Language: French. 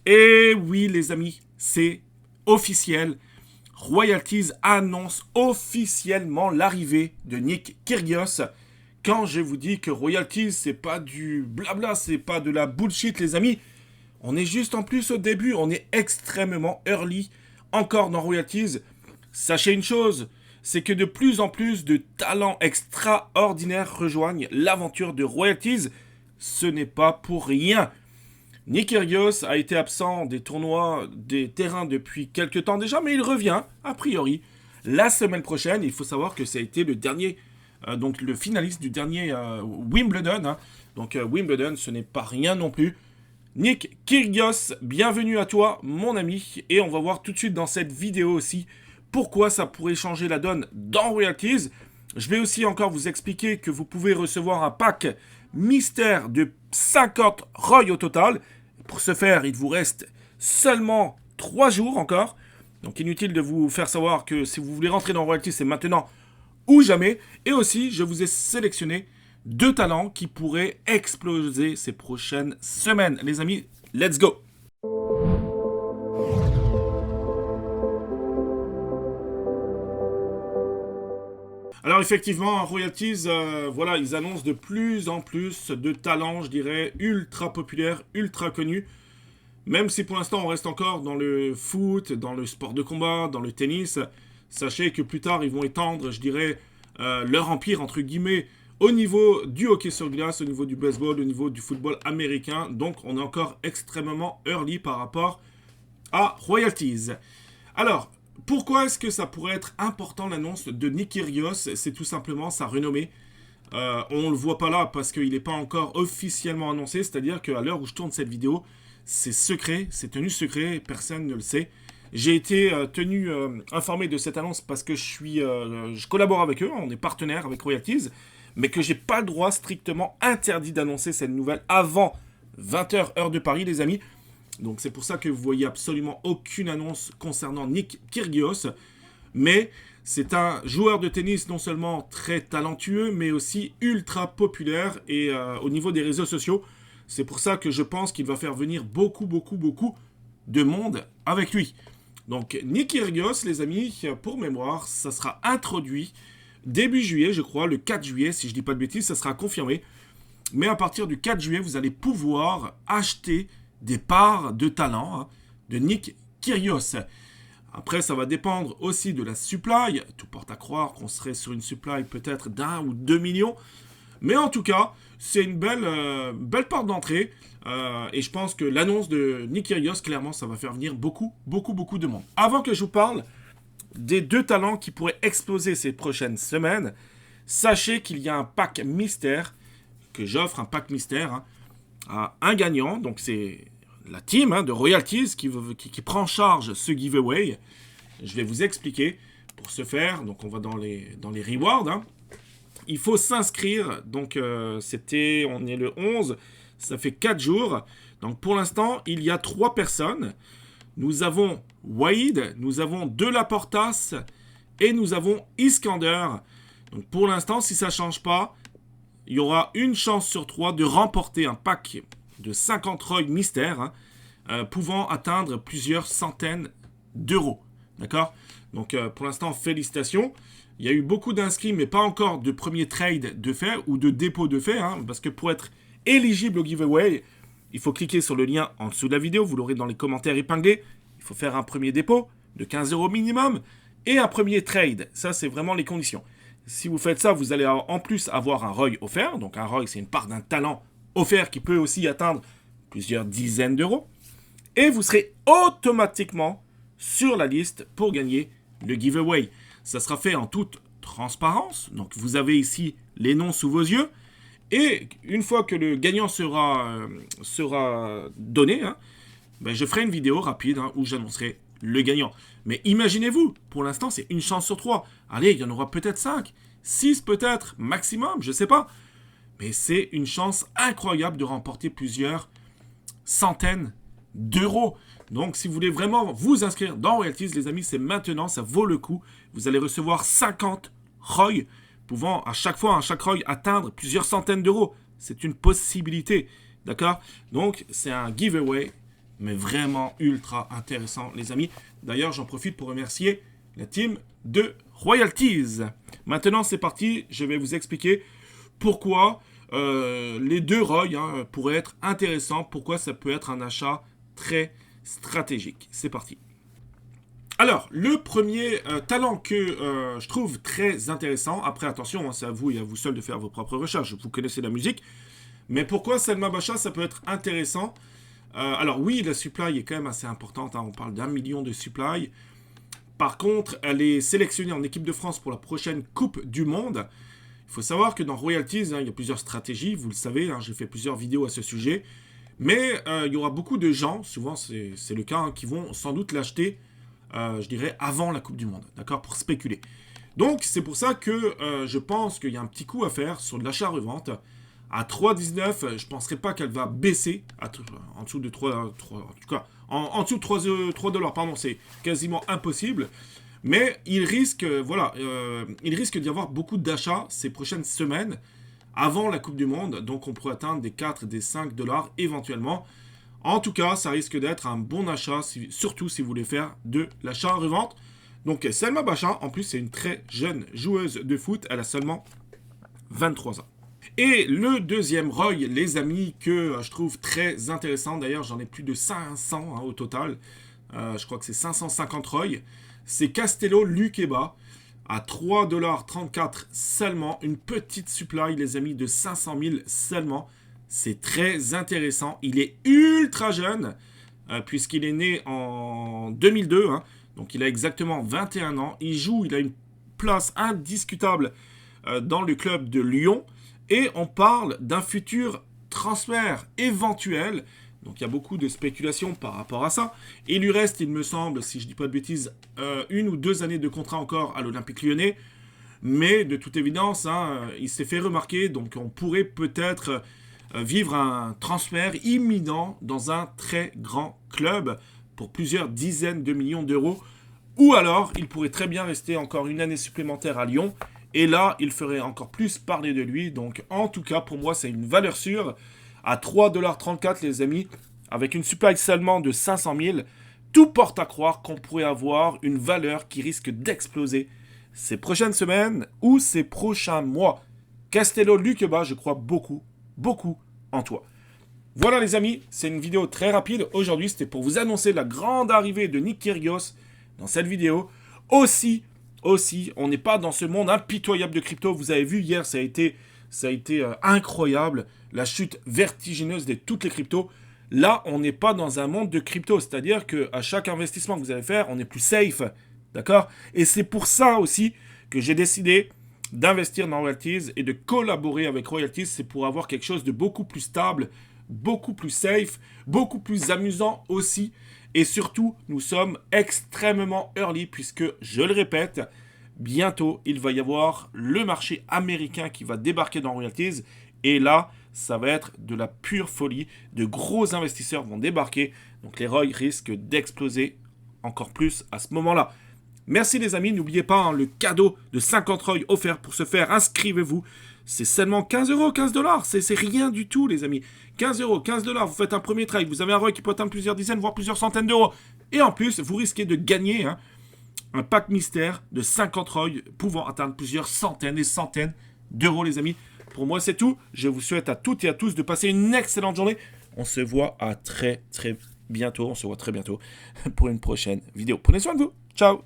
Et oui, les amis, c'est officiel. Royalties annonce officiellement l'arrivée de Nick Kyrgios. Quand je vous dis que Royalties, c'est pas du blabla, c'est pas de la bullshit, les amis. On est juste en plus au début, on est extrêmement early encore dans Royalties. Sachez une chose, c'est que de plus en plus de talents extraordinaires rejoignent l'aventure de Royalties. Ce n'est pas pour rien. Nick Kyrgios a été absent des tournois, des terrains depuis quelques temps déjà, mais il revient, a priori, la semaine prochaine. Il faut savoir que ça a été le dernier, donc le finaliste du dernier Wimbledon. Hein. Donc Wimbledon, ce n'est pas rien non plus. Nick Kyrgios, bienvenue à toi, mon ami. Et on va voir tout de suite dans cette vidéo aussi pourquoi ça pourrait changer la donne dans Royalties. Je vais aussi encore vous expliquer que vous pouvez recevoir un pack mystère de 50 Roy au total. Pour ce faire, il vous reste seulement 3 jours encore. Donc inutile de vous faire savoir que si vous voulez rentrer dans Royalties, c'est maintenant ou jamais. Et aussi, je vous ai sélectionné 2 talents qui pourraient exploser ces prochaines semaines. Les amis, let's go! Alors effectivement, Royalties, voilà, ils annoncent de plus en plus de talents, je dirais, ultra populaires, ultra connus. Même si pour l'instant on reste encore dans le foot, dans le sport de combat, dans le tennis, sachez que plus tard ils vont étendre, je dirais, leur empire, entre guillemets, au niveau du hockey sur glace, au niveau du baseball, au niveau du football américain. Donc on est encore extrêmement early par rapport à Royalties. Alors, pourquoi est-ce que ça pourrait être important l'annonce de Nick Kyrgios? C'est tout simplement sa renommée. On ne le voit pas là parce qu'il n'est pas encore officiellement annoncé, c'est-à-dire qu'à l'heure où je tourne cette vidéo, c'est secret, c'est tenu secret, personne ne le sait. J'ai été tenu informé de cette annonce parce que je collabore avec eux, on est partenaire avec Royalties, mais que j'ai pas le droit strictement interdit d'annoncer cette nouvelle avant 20h heure de Paris, les amis. Donc c'est pour ça que vous voyez absolument aucune annonce concernant Nick Kyrgios. Mais c'est un joueur de tennis non seulement très talentueux, mais aussi ultra populaire et au niveau des réseaux sociaux. C'est pour ça que je pense qu'il va faire venir beaucoup de monde avec lui. Donc Nick Kyrgios, les amis, pour mémoire, ça sera introduit début juillet, je crois, le 4 juillet, si je dis pas de bêtises, ça sera confirmé. Mais à partir du 4 juillet, vous allez pouvoir acheter des parts de talent hein, de Nick Kyrgios. Après, ça va dépendre aussi de la supply. Tout porte à croire qu'on serait sur une supply peut-être d'1 ou 2 millions. Mais en tout cas, c'est une belle porte d'entrée. Et je pense que l'annonce de Nick Kyrgios, clairement, ça va faire venir beaucoup de monde. Avant que je vous parle des 2 talents qui pourraient exploser ces prochaines semaines, sachez qu'il y a un pack mystère, que j'offre un pack mystère hein, à un gagnant. Donc c'est la team hein, de Royalties qui prend en charge ce giveaway. Je vais vous expliquer. Pour ce faire, donc on va dans les rewards. Hein. Il faut s'inscrire. Donc on est le 11. Ça fait 4 jours. Donc pour l'instant, il y a 3 personnes. Nous avons Waïd, nous avons De La Portas et nous avons Iskander. Donc pour l'instant, si ça ne change pas, il y aura une chance sur 3 de remporter un pack de 50 Roy mystères pouvant atteindre plusieurs centaines d'euros. D'accord? Donc pour l'instant, félicitations. Il y a eu beaucoup d'inscrits, mais pas encore de premier trade de fait ou de dépôt de fait. Hein, parce que pour être éligible au giveaway, il faut cliquer sur le lien en dessous de la vidéo. Vous l'aurez dans les commentaires épinglés. Il faut faire un premier dépôt de 15 € minimum et un premier trade. Ça, c'est vraiment les conditions. Si vous faites ça, vous allez en plus avoir un Roy offert. Donc un Roy, c'est une part d'un talent offert qui peut aussi atteindre plusieurs dizaines d'euros. Et vous serez automatiquement sur la liste pour gagner le giveaway. Ça sera fait en toute transparence. Donc vous avez ici les noms sous vos yeux. Et une fois que le gagnant sera donné, hein, ben je ferai une vidéo rapide hein, où j'annoncerai le gagnant. Mais imaginez-vous, pour l'instant, c'est une chance sur 3. Allez, il y en aura peut-être 5, 6 peut-être, maximum, je ne sais pas. Mais c'est une chance incroyable de remporter plusieurs centaines d'euros. Donc, si vous voulez vraiment vous inscrire dans Royalties, les amis, c'est maintenant, ça vaut le coup. Vous allez recevoir 50 Roy, pouvant à chaque fois, à chaque Roy, atteindre plusieurs centaines d'euros. C'est une possibilité, d'accord? Donc, c'est un giveaway mais vraiment ultra intéressant, les amis. D'ailleurs, j'en profite pour remercier la team de Royalties. Maintenant, c'est parti. Je vais vous expliquer pourquoi les deux ROI pourraient être intéressants, pourquoi ça peut être un achat très stratégique. C'est parti. Alors, le premier talent que je trouve très intéressant, après attention, c'est à vous et à vous seul de faire vos propres recherches, vous connaissez la musique, mais pourquoi Selma Bacha, ça peut être intéressant. Alors oui, la supply est quand même assez importante, on parle d'1 million de supply. Par contre, elle est sélectionnée en équipe de France pour la prochaine Coupe du Monde. Il faut savoir que dans Royalties, il y a plusieurs stratégies, vous le savez, j'ai fait plusieurs vidéos à ce sujet, mais il y aura beaucoup de gens, souvent c'est le cas, qui vont sans doute l'acheter je dirais, avant la Coupe du Monde, d'accord, pour spéculer. Donc, c'est pour ça que je pense qu'il y a un petit coup à faire sur de l'achat-revente. À 3,19, je ne penserai pas qu'elle va baisser en dessous de 3, en tout cas, en dessous de 3 $, pardon, c'est quasiment impossible. Mais il risque, il risque d'y avoir beaucoup d'achats ces prochaines semaines avant la Coupe du Monde. Donc, on pourrait atteindre des 4, des 5 $ éventuellement. En tout cas, ça risque d'être un bon achat, surtout si vous voulez faire de l'achat-revente. Donc, Selma Bacha, en plus, c'est une très jeune joueuse de foot. Elle a seulement 23 ans. Et le deuxième ROI, les amis, que je trouve très intéressant. D'ailleurs, j'en ai plus de 500 au total. Je crois que c'est 550 ROI. C'est Castello Luqueba à 3,34 $ seulement. Une petite supply, les amis, de 500 000 seulement. C'est très intéressant. Il est ultra jeune, puisqu'il est né en 2002. Donc, il a exactement 21 ans. Il a une place indiscutable dans le club de Lyon. Et on parle d'un futur transfert éventuel. Donc, il y a beaucoup de spéculations par rapport à ça. Et il lui reste, il me semble, si je ne dis pas de bêtises, 1 ou 2 années de contrat encore à l'Olympique Lyonnais. Mais, de toute évidence, il s'est fait remarquer. Donc, on pourrait peut-être vivre un transfert imminent dans un très grand club pour plusieurs dizaines de millions d'euros. Ou alors, il pourrait très bien rester encore une année supplémentaire à Lyon. Et là, il ferait encore plus parler de lui. Donc, en tout cas, pour moi, c'est une valeur sûre. À 3,34 $, les amis, avec une supply seulement de 500 000, tout porte à croire qu'on pourrait avoir une valeur qui risque d'exploser ces prochaines semaines ou ces prochains mois. Castello Luqueba, je crois beaucoup en toi. Voilà les amis, c'est une vidéo très rapide. Aujourd'hui, c'était pour vous annoncer la grande arrivée de Nick Kyrgios dans cette vidéo. Aussi, on n'est pas dans ce monde impitoyable de crypto. Vous avez vu hier, ça a été incroyable. La chute vertigineuse de toutes les cryptos. Là, on n'est pas dans un monde de crypto. C'est-à-dire qu'à chaque investissement que vous allez faire, on est plus safe. D'accord? Et c'est pour ça aussi que j'ai décidé d'investir dans Royalties et de collaborer avec Royalties. C'est pour avoir quelque chose de beaucoup plus stable, beaucoup plus safe, beaucoup plus amusant aussi. Et surtout, nous sommes extrêmement early puisque, je le répète, bientôt, il va y avoir le marché américain qui va débarquer dans Royalties. Et là, ça va être de la pure folie. De gros investisseurs vont débarquer. Donc les ROI risquent d'exploser encore plus à ce moment-là. Merci les amis, n'oubliez pas le cadeau de 50 ROI offert pour se faire, inscrivez-vous. C'est seulement 15 €, 15 $, c'est rien du tout les amis. 15 €, 15 $, vous faites un premier trade, vous avez un ROI qui peut atteindre plusieurs dizaines, voire plusieurs centaines d'euros. Et en plus, vous risquez de gagner un pack mystère de 50 ROI pouvant atteindre plusieurs centaines et centaines d'euros les amis. Pour moi c'est tout, je vous souhaite à toutes et à tous de passer une excellente journée. On se voit très bientôt pour une prochaine vidéo. Prenez soin de vous, ciao.